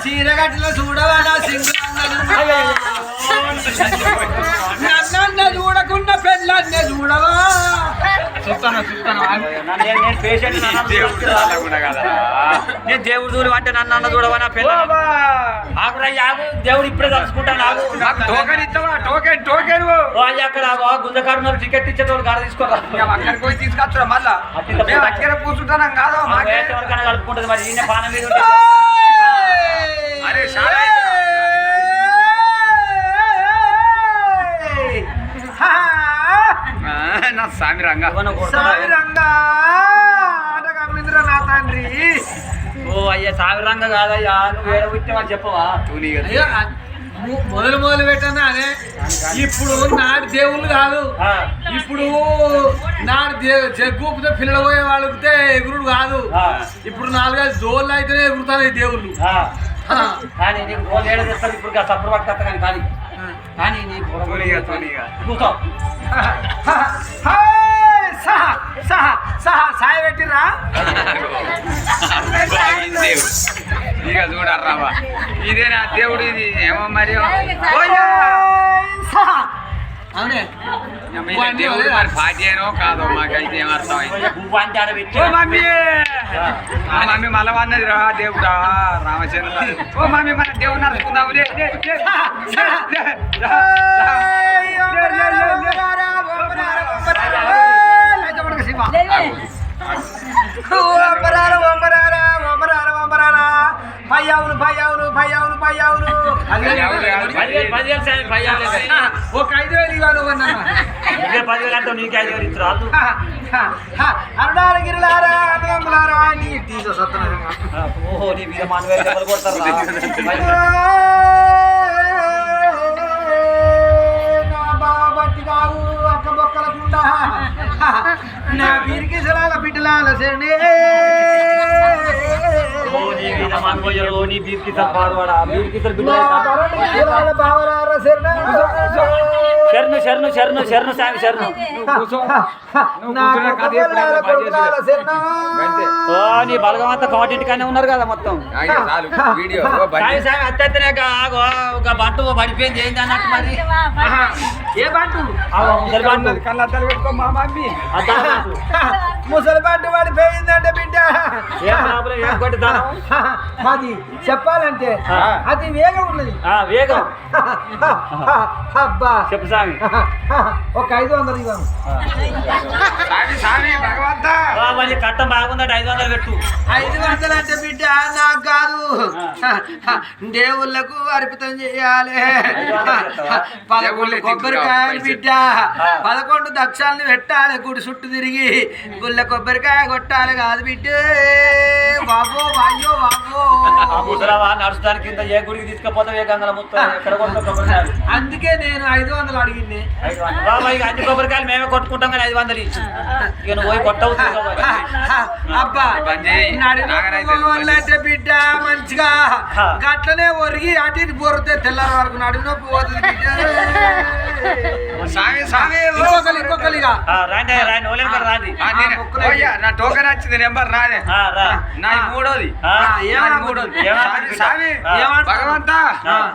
చీరగట్ల చూడవా నన్న చూడకుండా పెళ్ళన్నే చూడవా నేను దేవుడు చూడు అంటే నన్ను అన్న చూడవా నా పిల్ల దేవుడు ఇప్పుడే తలుచుకుంటాను అక్కడ గుంజకాడు టికెట్ ఇచ్చేటోళ్ళు కాడ తీసుకోరా అక్కడికి పోయి తీసుకొచ్చా మళ్ళా అక్కడ కూర్చుంటాం కాదు కలుపుకుంటుంది మరి ఈయన పానం మీద అరే నా స్వామి రంగా నా తండ్రి ఓ అయ్యా సామి రంగ కాదయ్యా నువ్వు వేరే విత్తమని చెప్పవా మొదలు పెట్టనా అనే ఇప్పుడు నాటి దేవుళ్ళు కాదు ఇప్పుడు నాటి జగ్గుపితే పిల్లలు పోయే వాళ్ళకితే ఎగురుడు కాదు ఇప్పుడు 4-5 జోళ్ళు అయితేనే ఎగురుతాయి దేవుళ్ళు కానీ నీకు రోజు ఏడు తెస్తాను ఇప్పుడు సప్పుడు పట్టుకొస్తా కానీ కానీ కానీ నీకు కూర్చో సాయ పెట్టిరా ఇక చూడర్రావా ఇదేనా దేవుడు ఇది ఏమో మరి అవునే దేవుడు మరి పార్టీ అయినో కాదో మాకైతే ఏమర్థమైంది మమ్మీ మళ్ళా అన్నది రా దేవుడా రామచంద్ర ఓ మమ్మీ మన దేవుడు నడుచుకుందాం భయ్యావును భయ్యావును భయ్యావును భయ్యావును ఒక 5,000 ఇవ్వాలి 10,000 అంటే నీకు 5,000 ఇస్తారు అరుడాల గిరిలారా అన్నదమ్ములారా నీ తీసో సత్తున్నారు ఓహో నీ మీద మానవేలు దెబ్బలు కొడతారు నా బాబట్టి కావు అక్క బొక్కలకుండా నా వీరికి సలాల బిడ్డలాల శరణే శరణు శరణు శరణు స్వామి శరణు నీ బలగం అంతా కాటింటికానే ఉన్నారు కదా మొత్తం అత్తనే ఒక బంటు పడిపోయింది ఏంది అన్నట్టు మరి ఏ బంటు కళ్ళద్దాలు పెట్టుకో మా మమ్మీ ముసలి బంటు పడిపోయిందంటే బిడ్డ అది చెప్పాలంటే అది వేగం ఉన్నది వేగం అబ్బా చెప్పు స్వామి ఒక 500 ఇవ్వను మరి కట్టం బాగుందట 500 పెట్టు 500 అంటే బిడ్డ నాకు కాదు దేవుళ్ళకు అర్పితం చేయాలి 11 కొబ్బరికాయలు బిడ్డ 11 దక్షాలను పెట్టాలి గుడి చుట్టూ తిరిగి గుళ్ళ కొబ్బరికాయ కొట్టాలి కాదు బిడ్డ బాబో అయ్యో బాబో నడుస్తానికి కింద ఏ గుడికి తీసుకపోతే ఏ గంగల మొత్తం ఎక్కడ కొడతా కొబ్బరికాయలు అందుకే నేను 500 అడిగింది అన్ని కొబ్బరికాయలు మేమే కొట్టుకుంటాం కానీ 500 ఇచ్చి ఇక నువ్వు పోయి కొట్టవు అబ్బా అంటే బిడ్డ మంచిగా గట్లనే ఒరిగి అటు ఇటు బొరితే తెల్లారి వరకు నడుము నొప్పి పోతుంది బిడ్డ ఇంకొకరిగా నా టోకెన్ వచ్చింది నెంబర్ నాదే నా మూడోది భగవంతా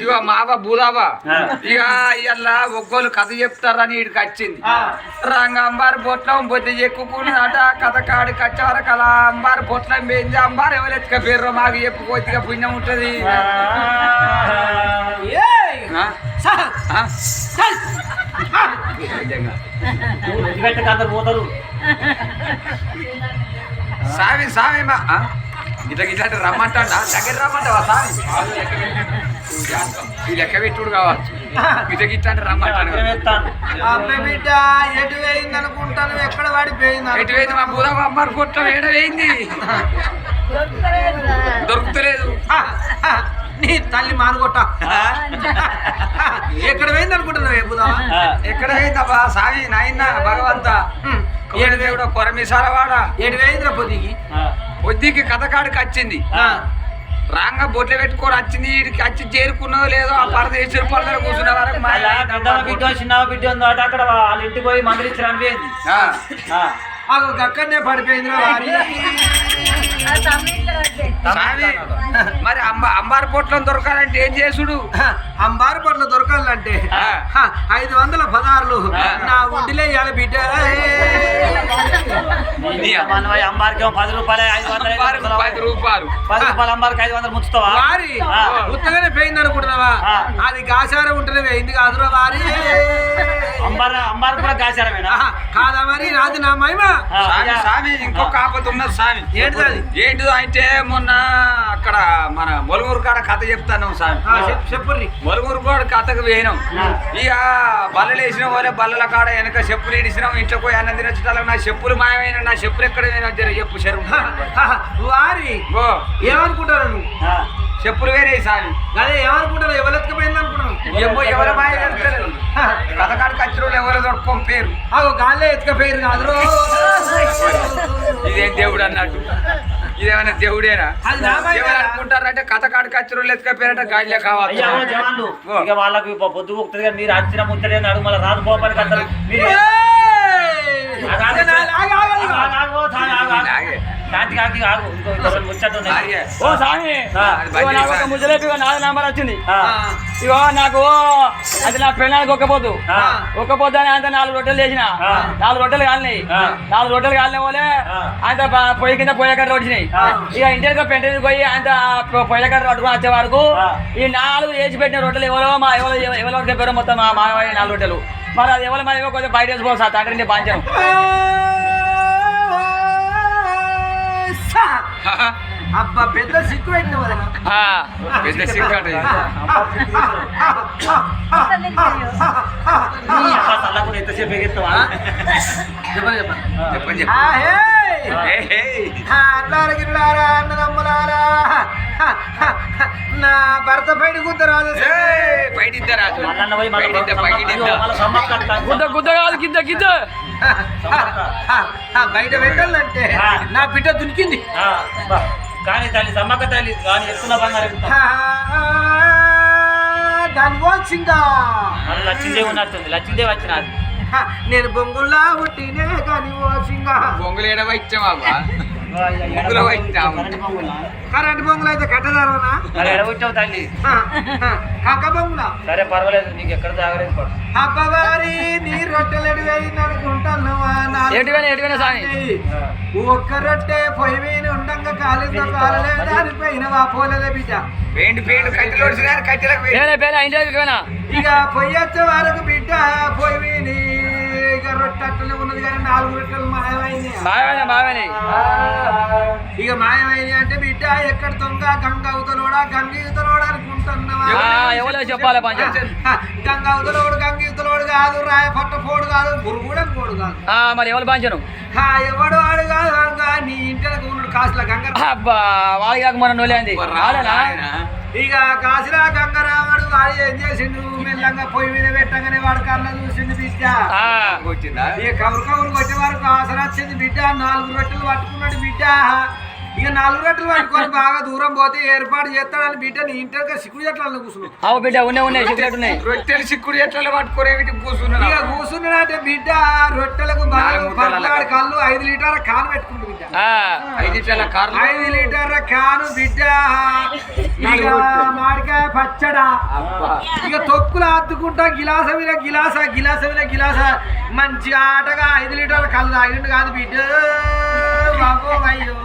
ఇక మావ బూదావా ఇక ఇలా ఒక్కోళ్ళు కథ చెప్తారని ఇక్కడికి వచ్చింది రంగంబారు బొట్లం బొద్దు ఎక్కుకున్నదట కథ కాడికి వచ్చే వరకు అలా అంబారు బొట్లం పోయింది అంబారు ఎవరు ఎత్తుక పేరు మాకు చెప్పుకోతిగా పుణ్యం ఉంటది పోతారు సామి సామి ఇట్లా ఇట్లాంటి రమ్మంటాడా దగ్గర రమ్మంటావా సామి ఈ లెక్క పెట్టుడు కావచ్చు ఇట్లా ఇట్లాంటి రమ్మంటాడు అబ్బాయి బిడ్డ ఎటు వేయింది అనుకుంటాను ఎక్కడ పడిపోయింది ఎటు వేయింది మా బూదమ్మ అమ్మారు కొట్టం ఏడ వేయింది దొరుకుతలేదు నీ తల్లి మానుకొట్ట ఎక్కడ పోయింది అనుకుంటున్నావు ఎక్కడ పోయిందబ్బా సామి నాయన భగవంత ఏడు దేవుడు కొరమిసాలవాడ ఏడు వేయిందిరా పొద్దుకి కథకాడికి వచ్చింది రాంగ బొట్లు పెట్టుకొని వచ్చింది వీడికి వచ్చి చేరుకున్నదో లేదో ఆ పరదేశం పరదల కూర్చున్న వరకు బిడ్డ చిన్న బిడ్డ ఉందట అక్కడ వాళ్ళ ఇంటికి పోయి మందులు ఇచ్చి అనిపోయింది అక్కడనే పడిపోయిందిరా స్వామి, మరి అంబారు పొట్లం దొరకాలంటే ఏం చేసుడు? అంబారు పట్ల దొరకాలంటే 500 పదార్లు నా ఒంటిలో ఇవ్వాలి బిడ్డ. అంబార్కి 10 రూపాయలు 500 10 రూపాయలు 10 రూపాయలు అంబార్కి 500 ముచ్చుతావా? వారి ఉత్తగానే పోయింది అనుకుంటున్నావా? అది గాచారం ఉంటేనే పోయింది కాదురా వారి. అంబార్ కూడా గాచారమేనా? కాదా మరి, నాది నా మహిమ. స్వామి ఇంకొక ఆపత ఉన్నది స్వామి. ఏంటిది అది? ఏంటిదో అంటే మొన్న అక్కడ మన మొలుగురు కాడ కథ చెప్తాను స్వామి. చెప్పుర్రి. మొలుగురు కాడ కథకు వేయినాం. ఇక బల్లలు వేసిన వాళ్ళే బల్లల కాడ వెనక చెప్పులు ఇడిసినాం. ఇంట్లో పోయి అన్నం తినచ్చుటాలకు నా చెప్పులు మాయమైన, నా చెప్పులు ఎక్కడ చెప్పు చెరువు వారి ఓ ఏమనుకుంటారు నువ్వు? చెప్పులు వేరే స్వామి. అదే ఏమనుకుంటారు, ఎవరు ఎత్తుకుపోయింది అనుకున్నాను. ఏమో ఎవరి మాయ కథకాడికి వచ్చిన వాళ్ళు ఎవరో దొరకం పేరు గాల్లే ఎత్తుకపోయారు కాదు. ఇదేం దేవుడు అన్నట్టు, ఇదేమైనా దేవుడేనా? అది నా మాయ ఎవరు అనుకుంటారంటే కథకాడికి వచ్చిన వాళ్ళు ఎత్తుకపోయారంటే గాలిలే కావాలి. జవాన్లు ఇక వాళ్ళకి పొద్దు పోతుంది కానీ మీరు అచ్చిన ముచ్చడే నడుగు మళ్ళీ రాదు పోపానికి అంటారు. మీరు శాంతికి ఆగు ఇంకో ముచ్చట ఉన్నాయి. ఓ స్వామి, నాకు ఒక ముజలేపి 4 నంబర్ వచ్చింది. ఇగో నాకు అది నా పెళ్ళానికి ఒక్కపోద్దు అని అంత 4 రొట్టెలు చేసిన. 4 రొట్టెలు కాలినాయి. 4 రొట్టెలు కాలిన వాళ్ళే అంత పొయ్యి కింద పొయ్యకట్ట వచ్చినాయి. ఇక ఇంటికి పెంటకి పోయి అంత పొయ్యకట్ట పట్టుకుని వచ్చే వరకు ఈ 4 వేసి పెట్టిన రొట్టెలు ఎవరో చెప్పారో మొత్తం మా 4 రొట్టెలు. మరి అది ఎవరు మరి కొంచెం బయట వేసుకోవాలి సార్, తండ్రి పాంచను. అబ్బా పెద్ద సిక్కు పెట్టిన పెద్ద సిగ్గు ఎంతసేపు ఎగెత్తావా? చెప్పండి. అన్నదమ్ములారా, నా భర్త బయట కుద్దరాదు. గుద్ద కాదు గిద్ద గిద్ద. బయట పెట్టాలంటే నా బిడ్డ దునికింది. కానీ తల్లి సమ్మక్క తల్లి కానీ ఎత్తున్న బంగారం దాని వచ్చిందా? లక్ష్మీదేవి ఉన్నట్టుంది. లక్ష్మీదేవి వచ్చినది. నేను బొంగుల్లా పుట్టినే కానీ ఓసింగా. బొంగులు ఏడవ ఇచ్చామా? బొంగులు కరెంట్ బొంగులు అయితే కట్టదారనా? ఎడగొచ్చావు తల్లి. కక్క బొంగుల సరే పర్వాలేదు, నీకు ఎక్కడ జాగ్రత్త పడు. అబ్బగారి నీ రొట్టెలు ఎడివేయింది అనుకుంటున్నావా? ఎటువైనా స్వామి, ఒక్క రొట్టె పొయ్యి మీద ఉండంగా కాలితో కాలలే దానిపోయినవా? పోలేదే బిడ్డ. ఇక పొయ్యి వచ్చే వరకు బిడ్డ పొయ్యి మీద ఇక రొట్టె అట్టలే ఉన్నది కానీ 4 రొట్టెలు మాయమైంది. ఇక మాయమైంది అంటే బిడ్డ ఎక్కడ దొంగ గంగ అవతలోడా గంగ ఇవతలోడా అనుకుంటున్నావా? ఎవరో చెప్పాలి గంగ అవతలోడు గంగ ఇవతలోడు కాదు, రాయ పట్ట పోడు కాదు, గురుగుడం పోడు కాదు. మరి ఎవరు పంచను? ఎవడు వాడు కాదు గంగ, నీ ఇంటికి ఉన్నాడు కాసుల గంగ. అబ్బా వాడి కాక మన నోలేంది. ఇక కాసులా గంగరాముడు వాడు ఏం చేసిండు? మెల్లంగా పొయ్యి మీద పెట్టగానే వాడు కళ్ళ చూసిండు బిడ్డ. ఇక కవురు వచ్చే వరకు ఆసరా వచ్చింది బిడ్డ. 4 రొట్టెలు పట్టుకున్నాడు బిడ్డ. ఇక 4 రొట్టెలు పట్టుకొని బాగా దూరం పోతే ఏర్పాటు చేస్తాడని బిడ్డ నీ ఇంటికి సిక్కుడు చెట్ల కూర్చున్నాడు. అవు బిడ్డ ఉన్నాయి సిక్కులు రొట్టెలు సిక్కుడు చెట్ల పట్టుకునే కూర్చున్నాడు. ఇక కూర్చున్నాడంటే బిడ్డ రొట్టెలకు బాగా కళ్ళు 5 లీటర్ల కాను పెట్టుకుంటు బిడ్డ. 5 లీటర్ల కాను బిడ్డ. ఇక మామిడికాయ పచ్చడా, ఇక తొక్కులు అద్దుకుంటా గిలాస మీద గిలాస మంచిగా ఆటగా 5 లీటర్ల కళ్ళు తాగిండు కాదు బిడ్డ. బాబో అయ్యో.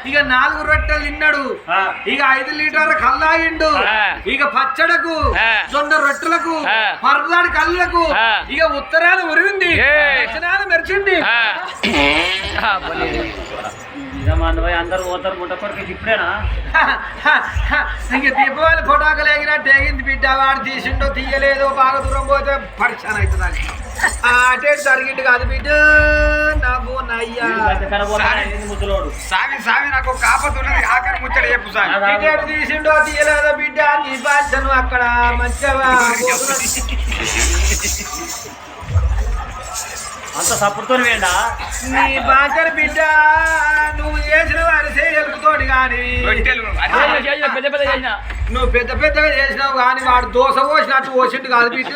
ఇక 4 రొట్టెలు తిన్నాడు. ఇక 5 లీటర్ల కళ్ళు తాగిండు. ఇక పచ్చడకు జొన్న రొట్టెలకు పరదాడి కళ్ళకు ఇక ఉత్తరాలు ఉరిగింది, దక్షిణాలు మెరిచింది. అందరు పోతారు ముట్టకొరికి ఇప్పుడేనా? ఇంక దీపావళి ఫోటోకలు ఎగినట్టు ఎగింది బిడ్డ. వాడు తీసిండో తీయలేదో బాగా దూరం పోతే పరిచయం అవుతుంది. అటే జరిగిండు కాదు బిడ్డ. సామి నాకు కాపతున్నది ఆఖరి ముచ్చట చెప్పు సామి. ఇటు తీసిండో తీయలేదో బిడ్డ నీ బాధ్యను అక్కడ మంచిగా అంత సప్పుడుతో వేయండా నీ బాధ్యను బిడ్డ. నువ్వు చేసిన వారి చేయగలుగుతోటి కానీ నువ్వు పెద్ద పెద్దగా చేసినావు కానీ వాడు దోశ పోసినట్టు పోసిండు కాదు బిడ్డ.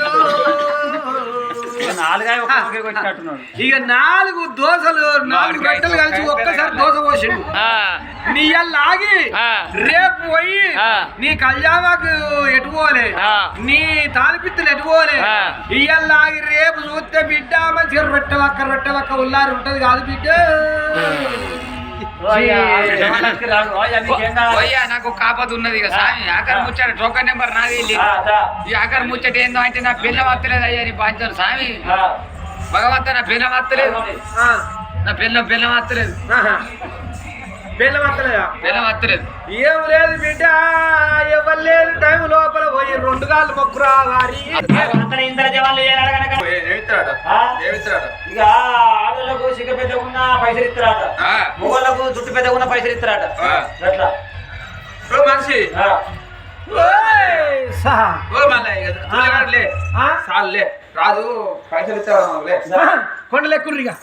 నాలుగాయ ఒకే కొట్టినట్టున్నాడు. ఇక 4 దోశలు 4 రొట్టెలు కలిసి ఒక్కసారి దోశ పోసిండు. నీ లాగి రేపు పోయి నీ కళ్యాణకు ఎటు పోలే, నీ తాలిపిత్తులు ఎటు పోలే. ఇయ్యలాగి రేపు చూస్తే బిడ్డ మంచిగా రొట్టె ఒక్క ఉల్లారు ఉంటది కాదు బిడ్డ. నాకు కాపత ఉన్నది ఇక స్వామి. ఆఖరి ముచ్చట టోకన్ నెంబర్ నాది. ఈ ఆఖరి ముచ్చట ఏందో అంటే నా పిల్ల వత్తలేదు అయ్యా నీ బాధ్యత స్వామి. భగవంత నా పిల్ల వత్తలేదు, నా పిల్ల వత్తలేదు, పిల్ల వత్తలేదు. ఏం లేదు బిడ్డ, ఎవరు లేని టైం లోపల పోయి 2 కాళ్ళు మొక్కురా వారి. ఇక ఆడలకు సిగ్గ పెద్ద ఉన్న పైసలు ఇస్తారట, మొగోళ్ళకు జుట్టు పెద్ద ఉన్న పైసలు ఇస్తారట. అట్లా మనిషి రాదు పైసలు ఇస్తా కొండలెక్కుర్రిగా.